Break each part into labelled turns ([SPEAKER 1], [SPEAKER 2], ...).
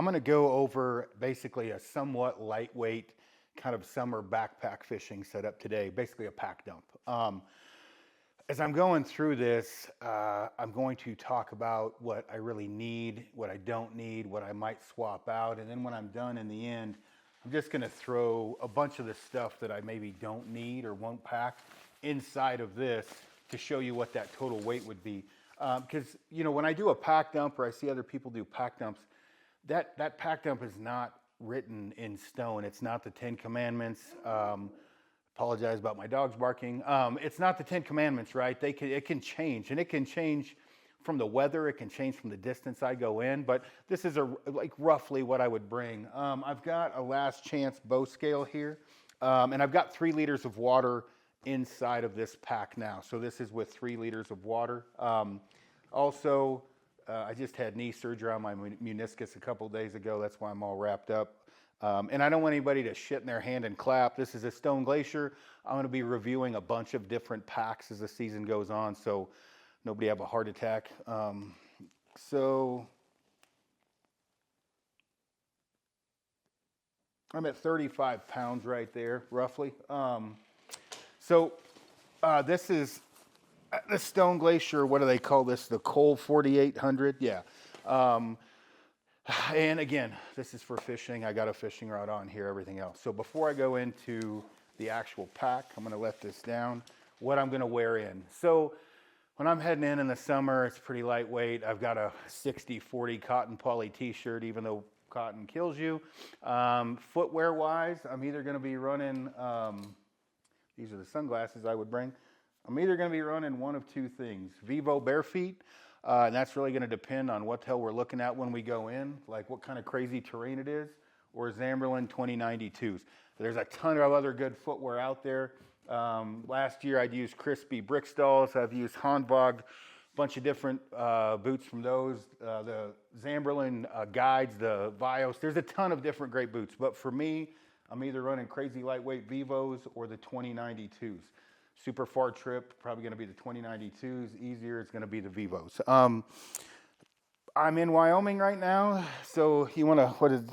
[SPEAKER 1] I'm going to go over basically a somewhat lightweight kind of summer backpack fishing setup today, basically a pack dump. As I'm going through this, I'm going to talk about what I really need, what I don't need, what I might swap out, and then when I'm done in the end, I'm just going to throw a bunch of the stuff that I maybe don't need or won't pack inside of this to show you what that total weight would be. Because, when I do a pack dump or I see other people do pack dumps, that pack dump is not written in stone. It's not the 10 Commandments. Apologize about my dogs barking. It's not the 10 Commandments, right? It can change, and it can change from the weather. It can change from the distance I go in, but this is roughly what I would bring. I've got a last chance bow scale here, and I've got 3 liters of water inside of this pack now. So this is with 3 liters of water. Also, I just had knee surgery on my meniscus a couple days ago. That's why I'm all wrapped up. And I don't want anybody to shit in their hand and clap. This is a Stone Glacier. I'm going to be reviewing a bunch of different packs as the season goes on, so nobody have a heart attack. So I'm at 35 pounds right there, roughly. This is the Stone Glacier. What do they call this? The Cole 4800? Yeah. And again, this is for fishing. I got a fishing rod on here, everything else. So before I go into the actual pack, I'm going to let this down, what I'm going to wear in. So when I'm heading in the summer, it's pretty lightweight. I've got a 60-40 cotton poly t-shirt, even though cotton kills you. Footwear-wise, I'm either going to be running, these are the sunglasses I would bring. I'm either going to be running one of 2 things. Vivo bare feet. And that's really going to depend on what the hell we're looking at when we go in, like what kind of crazy terrain it is, or Zamberlan 2092s. There's a ton of other good footwear out there. Last year I'd used Crispy Brickstalls. I've used Hanvog, a bunch of different boots from those. The Zamberlan guides, the Vios. There's a ton of different great boots. But for me, I'm either running crazy lightweight Vivos or the 2092s. Super far trip, probably going to be the 2092s. Easier, it's going to be the Vivos. I'm in Wyoming right now, so you want to, what did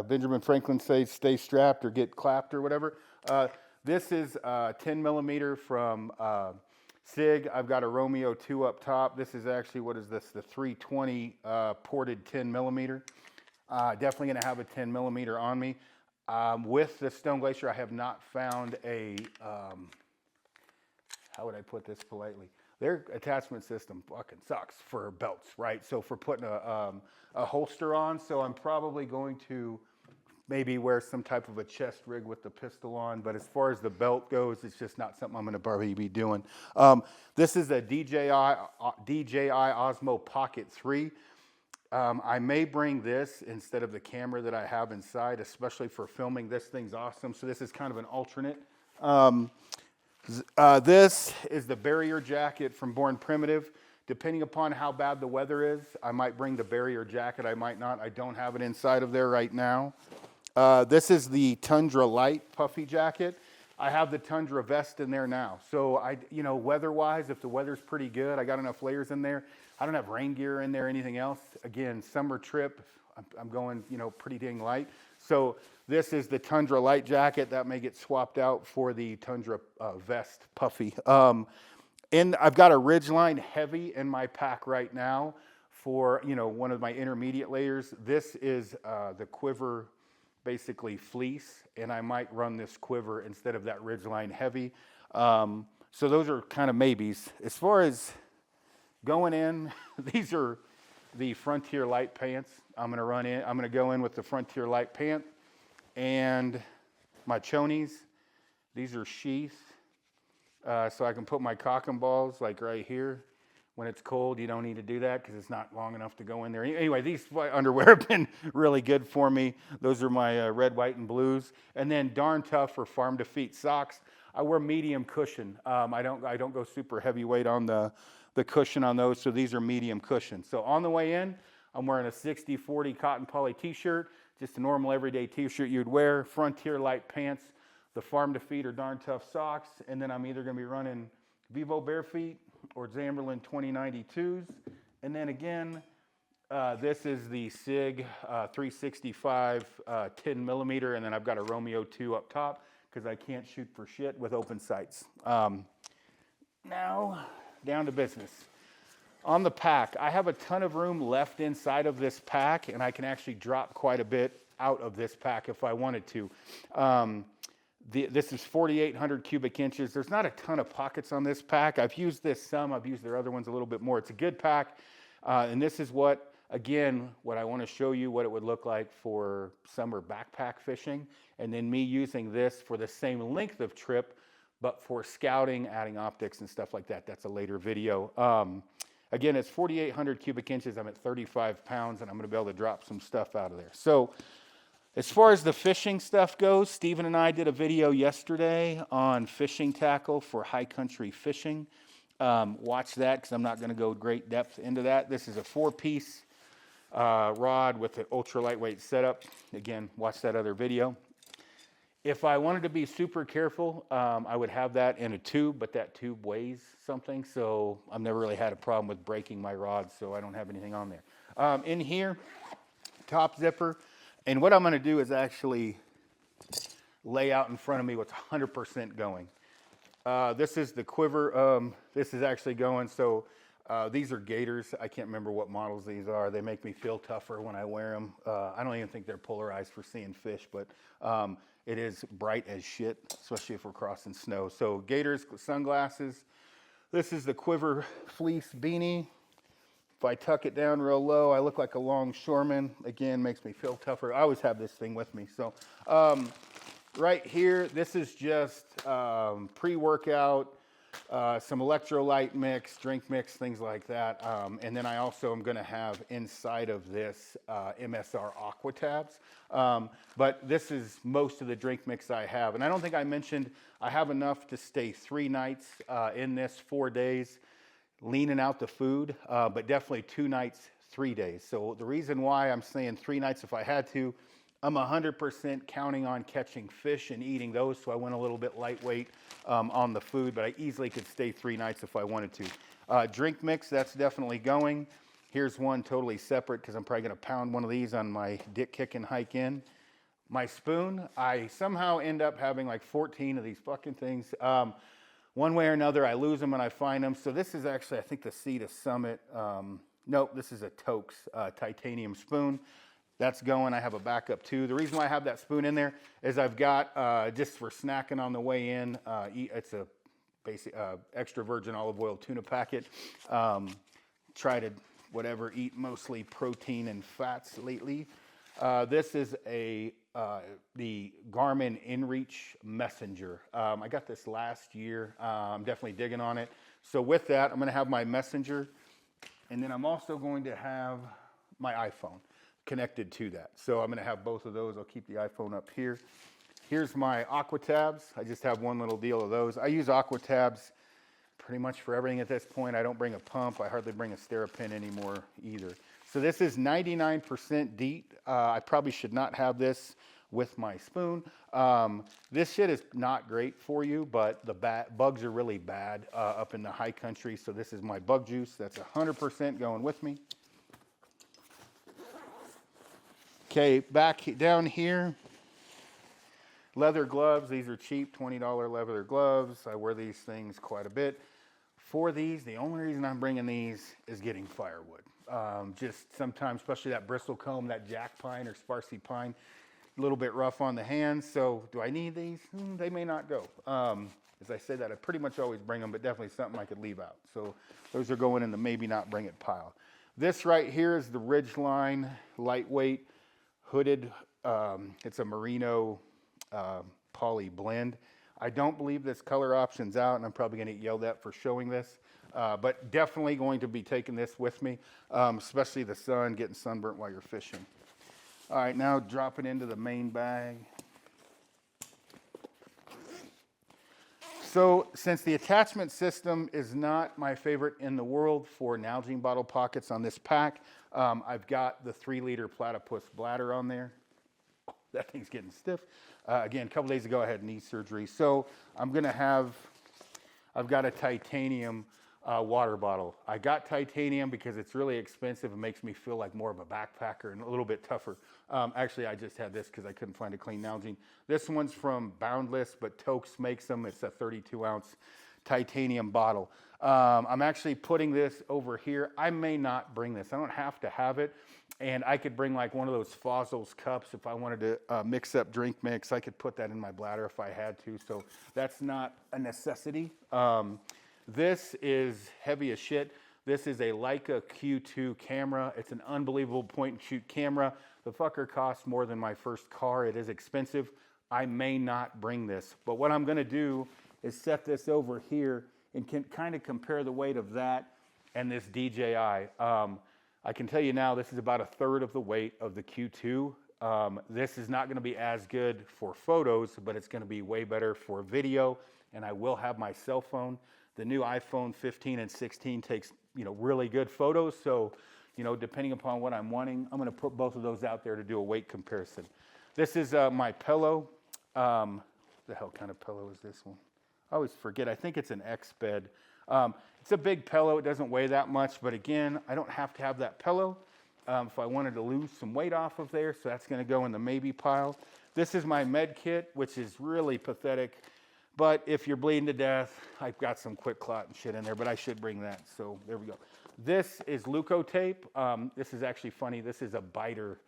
[SPEAKER 1] Benjamin Franklin say, stay strapped or get clapped or whatever. This is 10 millimeter from SIG. I've got a Romeo 2 up top. This is actually, what is this, the 320 ported 10 millimeter. Definitely going to have a 10 millimeter on me. With the Stone Glacier, I have not found a... how would I put this politely? Their attachment system fucking sucks for belts, right? So for putting a holster on, so I'm probably going to maybe wear some type of a chest rig with the pistol on, but as far as the belt goes, it's just not something I'm going to probably be doing. This is a DJI Osmo Pocket 3. I may bring this instead of the camera that I have inside, especially for filming. This thing's awesome, so this is kind of an alternate. This is the barrier jacket from Born Primitive. Depending upon how bad the weather is, I might bring the barrier jacket, I might not. I don't have it inside of there right now. This is the Tundra Light puffy jacket. I have the Tundra vest in there now. So weather-wise, if the weather's pretty good, I got enough layers in there. I don't have rain gear in there or anything else. Again, summer trip, I'm going, pretty dang light. So this is the Tundra Light jacket. That may get swapped out for the Tundra vest puffy. And I've got a Ridgeline Heavy in my pack right now for, one of my intermediate layers. This is the Quiver, basically fleece, and I might run this Quiver instead of that Ridgeline Heavy. So those are kind of maybes. As far as going in, these are the Frontier Light pants. I'm going to go in with the Frontier Light pant and my chonies. These are sheath, so I can put my cock and balls like right here. When it's cold, you don't need to do that because it's not long enough to go in there. Anyway, these underwear have been really good for me. Those are my red, white, and blues. And then Darn Tough for farm to feet socks. I wear medium cushion. I don't go super heavyweight on the cushion on those, so these are medium cushion. So on the way in, I'm wearing a 60-40 cotton poly t-shirt, just a normal everyday t-shirt you'd wear, Frontier Light pants, the farm to feet or Darn Tough socks, and then I'm either going to be running Vivo bare feet or Zamberlan 2092s. And then again, This is the SIG 365 10 millimeter, and then I've got a Romeo 2 up top because I can't shoot for shit with open sights. Now, down to business. On the pack, I have a ton of room left inside of this pack, and I can actually drop quite a bit out of this pack if I wanted to. This is 4,800 cubic inches. There's not a ton of pockets on this pack. I've used this some. I've used their other ones a little bit more. It's a good pack, and this is what, again, what I want to show you what it would look like for summer backpack fishing, and then me using this for the same length of trip, but for scouting, adding optics and stuff like that. That's a later video. Again, it's 4,800 cubic inches. I'm at 35 pounds, and I'm going to be able to drop some stuff out of there. So as far as the fishing stuff goes, Steven and I did a video yesterday on fishing tackle for high country fishing. Watch that because I'm not going to go great depth into that. This is a 4-piece rod with an ultra lightweight setup. Again, watch that other video. If I wanted to be super careful, I would have that in a tube, but that tube weighs something, so I've never really had a problem with breaking my rod, so I don't have anything on there. In here, top zipper, and what I'm going to do is actually lay out in front of me what's 100% going. This is the quiver. This is actually going, so these are gators. I can't remember what models these are. They make me feel tougher when I wear them. I don't even think they're polarized for seeing fish, but it is bright as shit, especially if we're crossing snow. So gators, sunglasses. This is the quiver fleece beanie. If I tuck it down real low, I look like a longshoreman. Again, makes me feel tougher. I always have this thing with me. So right here, this is just pre-workout, some electrolyte mix, drink mix, things like that. And then I also am going to have inside of this MSR Aqua tabs. But this is most of the drink mix I have. And I don't think I mentioned I have enough to stay 3 nights in this, 4 days, leaning out the food, but definitely 2 nights, 3 days. So the reason why I'm saying 3 nights if I had to, I'm 100% counting on catching fish and eating those, so I went a little bit lightweight on the food, but I easily could stay 3 nights if I wanted to. Drink mix, that's definitely going. Here's one totally separate because I'm probably going to pound one of these on my dick kick and hike in. My spoon, I somehow end up having like 14 of these fucking things. One way or another, I lose them and I find them. So this is actually, I think, the Sea to Summit. Nope, this is a Tokes titanium spoon. That's going. I have a backup too. The reason why I have that spoon in there is I've got, just for snacking on the way in, it's a basic extra virgin olive oil tuna packet. Try to, whatever, eat mostly protein and fats lately. This is the Garmin InReach Messenger. I got this last year. I'm definitely digging on it. So with that, I'm going to have my Messenger, and then I'm also going to have my iPhone connected to that. So I'm going to have both of those. I'll keep the iPhone up here. Here's my Aqua tabs. I just have one little deal of those. I use Aqua tabs pretty much for everything at this point. I don't bring a pump. I hardly bring a Sterapin anymore either. So this is 99% DEET. I probably should not have this with my spoon. This shit is not great for you, but the bugs are really bad up in the high country. So this is my bug juice. That's 100% going with me. Okay, back down here, leather gloves. These are cheap, $20 leather gloves. I wear these things quite a bit. For these, the only reason I'm bringing these is getting firewood. Just sometimes, especially that bristlecomb, that jack pine or sparsely pine, a little bit rough on the hands. So do I need these? They may not go. As I say that, I pretty much always bring them, but definitely something I could leave out. So those are going in the maybe not bring it pile. This right here is the Ridgeline lightweight hooded. It's a merino poly blend. I don't believe this color option's out, and I'm probably going to get yelled at for showing this, but definitely going to be taking this with me, especially the sun, getting sunburnt while you're fishing. All right, now drop it into the main bag. So since the attachment system is not my favorite in the world for Nalgene bottle pockets on this pack, I've got the 3-liter platypus bladder on there. Oh, that thing's getting stiff. Again, a couple days ago I had knee surgery. So I'm going to have, I've got a titanium Water bottle. I got titanium because it's really expensive. It makes me feel like more of a backpacker and a little bit tougher. Actually, I just had this because I couldn't find a clean Nalgene. This one's from Boundless, but Tokes makes them. It's a 32-ounce titanium bottle. I'm actually putting this over here. I may not bring this. I don't have to have it. And I could bring like one of those Fossil's cups if I wanted to mix up drink mix. I could put that in my bladder if I had to. So that's not a necessity. This is heavy as shit. This is a Leica Q2 camera. It's an unbelievable point and shoot camera. The fucker costs more than my first car. It is expensive. I may not bring this, but what I'm gonna do is set this over here and can kind of compare the weight of that and this DJI. I can tell you now, this is about a third of the weight of the Q2. This is not gonna be as good for photos, but it's gonna be way better for video, and I will have my cell phone. The new iPhone 15 and 16 takes, really good photos. So, depending upon what I'm wanting, I'm going to put both of those out there to do a weight comparison. This is my pillow. The hell kind of pillow is this one? I always forget. I think it's an X bed. It's a big pillow. It doesn't weigh that much, but again, I don't have to have that pillow if I wanted to lose some weight off of there. So that's going to go in the maybe pile. This is my med kit, which is really pathetic. But if you're bleeding to death, I've got some quick clot and shit in there, but I should bring that. So there we go. This is Leukotape. This is actually funny. This is a biter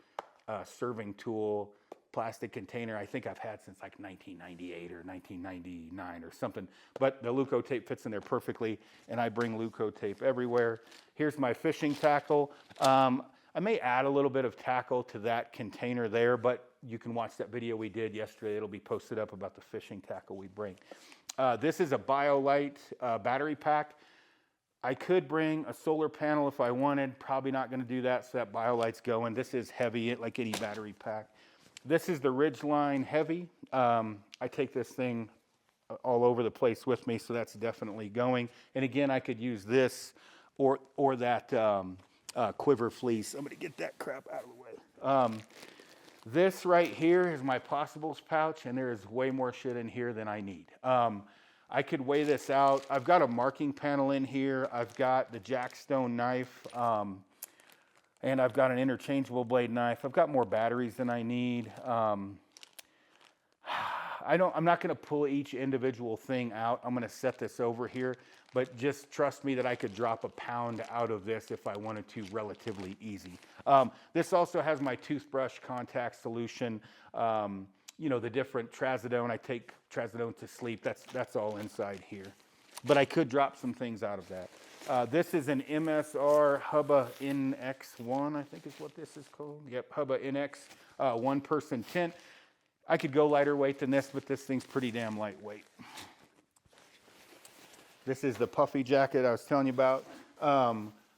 [SPEAKER 1] serving tool, plastic container. I think I've had since like 1998 or 1999 or something. But the Leukotape fits in there perfectly, and I bring Leukotape everywhere. Here's my fishing tackle. I may add a little bit of tackle to that container there, but you can watch that video we did yesterday. It'll be posted up about the fishing tackle we bring. This is a BioLite battery pack. I could bring a solar panel if I wanted. Probably not going to do that, so that BioLite's going. This is heavy, like any battery pack. This is the Ridgeline Heavy. I take this thing all over the place with me, so that's definitely going. And again, I could use this or that quiver fleece. I'm going to get that crap out of the way. This right here is my possibles pouch, and there is way more shit in here than I need. I could weigh this out. I've got a marking panel in here. I've got the Jackstone knife, and I've got an interchangeable blade knife. I've got more batteries than I need. I'm not going to pull each individual thing out. I'm going to set this over here, but just trust me that I could drop a pound out of this if I wanted to, relatively easy. This also has my toothbrush contact solution. The different trazodone. I take trazodone to sleep. That's all inside here. But I could drop some things out of that. This is an MSR Hubba NX1, I think is what this is called. Yep, Hubba NX, one-person tent. I could go lighter weight than this, but this thing's pretty damn lightweight. This is the puffy jacket I was telling you about.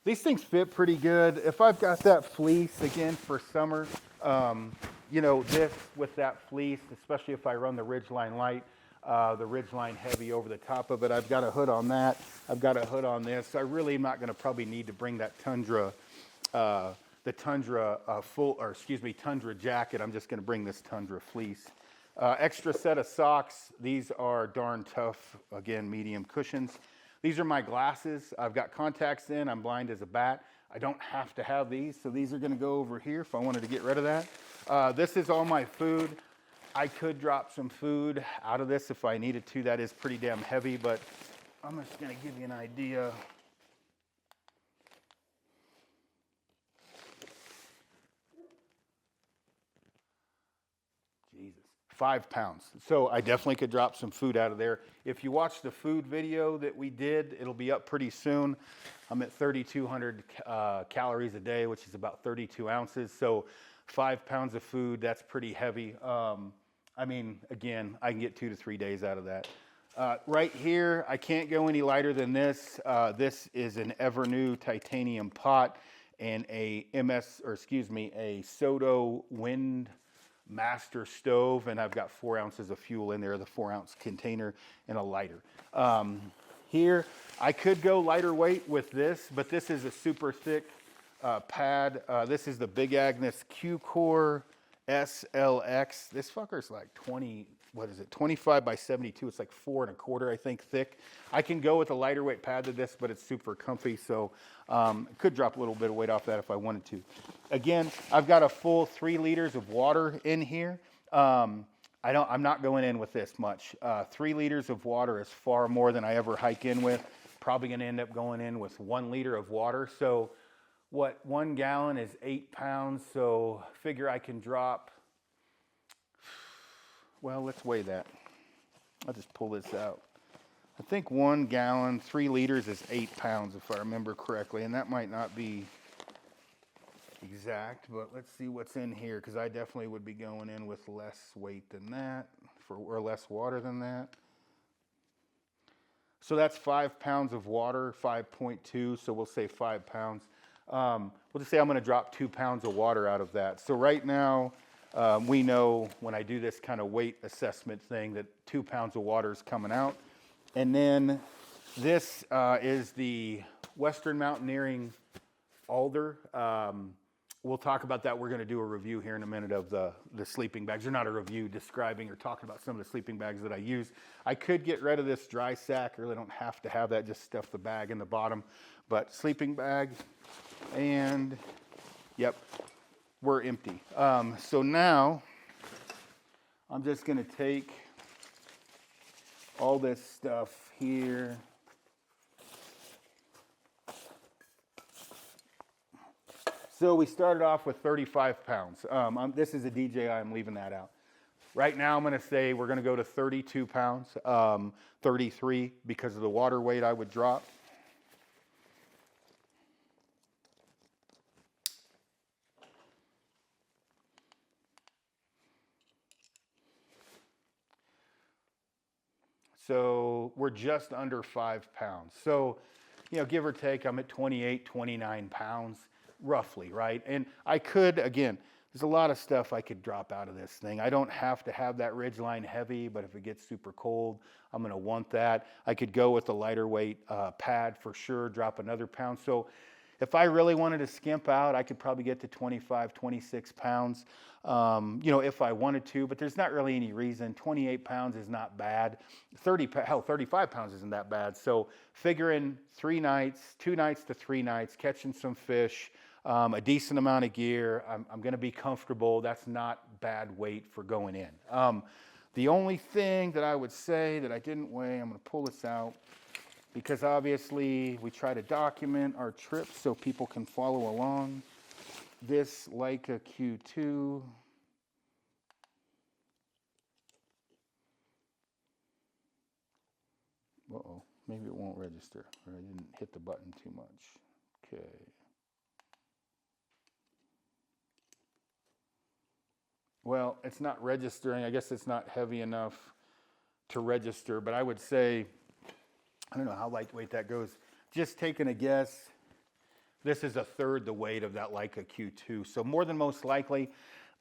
[SPEAKER 1] These things fit pretty good. If I've got that fleece, again, for summer, this with that fleece, especially if I run the Ridgeline Light, the Ridgeline Heavy over the top of it. I've got a hood on that. I've got a hood on this. I really am not going to probably need to bring that Tundra, Tundra jacket. I'm just going to bring this Tundra fleece. Extra set of socks. These are darn tough, again, medium cushions. These are my glasses. I've got contacts in. I'm blind as a bat. I don't have to have these, so these are going to go over here if I wanted to get rid of that. This is all my food. I could drop some food out of this if I needed to. That is pretty damn heavy, but I'm just going to give you an idea. Jesus, 5 pounds. So I definitely could drop some food out of there. If you watch the food video that we did, it'll be up pretty soon. I'm at 3,200 calories a day, which is about 32 ounces. So 5 pounds of food, that's pretty heavy. Again, I can get 2 to 3 days out of that. Right here, I can't go any lighter than this. This is an Evernew titanium pot and a Soto Wind Master stove, and I've got 4 ounces of fuel in there, the 4-ounce container, and a lighter. Here, I could go lighter weight with this, but this is a super thick pad. This is the Big Agnes Q-Core SLX. This fucker's like 20 what is it, 25 by 72. It's like 4 1/4, I think, thick. I can go with a lighter weight pad than this, but it's super comfy, so could drop a little bit of weight off that if I wanted to. Again, I've got a full 3 liters of water in here. I'm not going in with this much. 3 liters of water is far more than I ever hike in with. Probably going to end up going in with 1 liter of water. So what, 1 gallon is 8 pounds. So figure I can drop, well, let's weigh that. I'll just pull this out. I think 1 gallon, 3 liters is 8 pounds if I remember correctly. And that might not be exact, but let's see what's in here, because I definitely would be going in with less weight than that, or less water than that. So that's 5 pounds of water, 5.2, so we'll say 5 pounds. We'll just say I'm going to drop 2 pounds of water out of that. So right now, we know when I do this kind of weight assessment thing that 2 pounds of water is coming out. And then this is the Western Mountaineering Alder. We'll talk about that. We're going to do a review here in a minute of the sleeping bags. Or not a review, describing or talking about some of the sleeping bags that I use. I could get rid of this dry sack. I really don't have to have that. Just stuff the bag in the bottom. But sleeping bag, and yep, we're empty. So now I'm just going to take all this stuff here. So we started off with 35 pounds. This is a DJI, I'm leaving that out. Right now I'm going to say we're going to go to 32 pounds, 33 because of the water weight I would drop. So we're just under 5 pounds. So, give or take, I'm at 28, 29 pounds. Roughly, right? And I could, again, there's a lot of stuff I could drop out of this thing. I don't have to have that ridgeline heavy, but if it gets super cold, I'm going to want that. I could go with a lighter weight pad for sure, drop another pound. So if I really wanted to skimp out, I could probably get to 25, 26 pounds, if I wanted to, but there's not really any reason. 28 pounds is not bad. 35 pounds isn't that bad. So figuring 2 nights to 3 nights, catching some fish, a decent amount of gear. I'm going to be comfortable. That's not bad weight for going in. The only thing that I would say that I didn't weigh, I'm going to pull this out, because obviously we try to document our trips so people can follow along. This Leica Q2. Uh-oh, maybe it won't register, or I didn't hit the button too much. Okay. Well, it's not registering. I guess it's not heavy enough to register, but I would say, I don't know how lightweight that goes. Just taking a guess, this is 1/3 the weight of that Leica Q2. So more than most likely,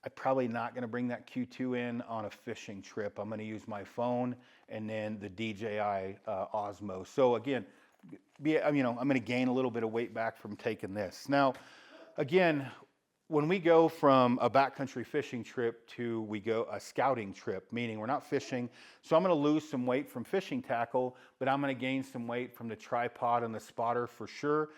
[SPEAKER 1] I'm probably not going to bring that Q2 in on a fishing trip. I'm going to use my phone and then the DJI Osmo. So again, I'm going to gain a little bit of weight back from taking this. Now, again, when we go from a backcountry fishing trip to a scouting trip, meaning we're not fishing, so I'm going to lose some weight from fishing tackle, but I'm going to gain some weight from the tripod and the spotter for sure.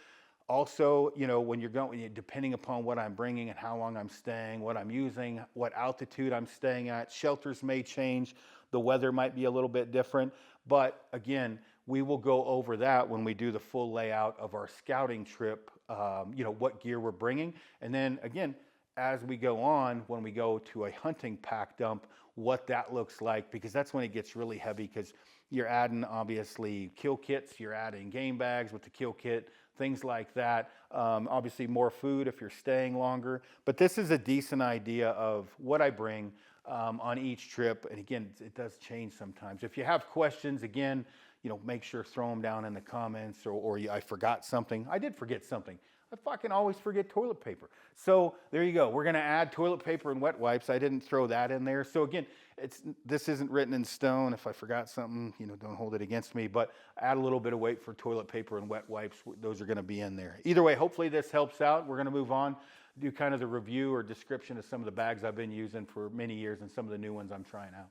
[SPEAKER 1] Also, when you're going, depending upon what I'm bringing and how long I'm staying, what I'm using, what altitude I'm staying at, shelters may change, the weather might be a little bit different, but again, we will go over that when we do the full layout of our scouting trip, what gear we're bringing. And then again, as we go on, when we go to a hunting pack dump, what that looks like, because that's when it gets really heavy, because you're adding obviously kill kits, you're adding game bags with the kill kit, things like that. Obviously more food if you're staying longer, but this is a decent idea of what I bring on each trip. And again, it does change sometimes. If you have questions, again, make sure throw them down in the comments, or I forgot something. I did forget something. I fucking always forget toilet paper. So there you go. We're going to add toilet paper and wet wipes. I didn't throw that in there. So again, this isn't written in stone. If I forgot something, don't hold it against me, but add a little bit of weight for toilet paper and wet wipes. Those are going to be in there. Either way, hopefully this helps out. We're going to move on, do kind of the review or description of some of the bags I've been using for many years and some of the new ones I'm trying out.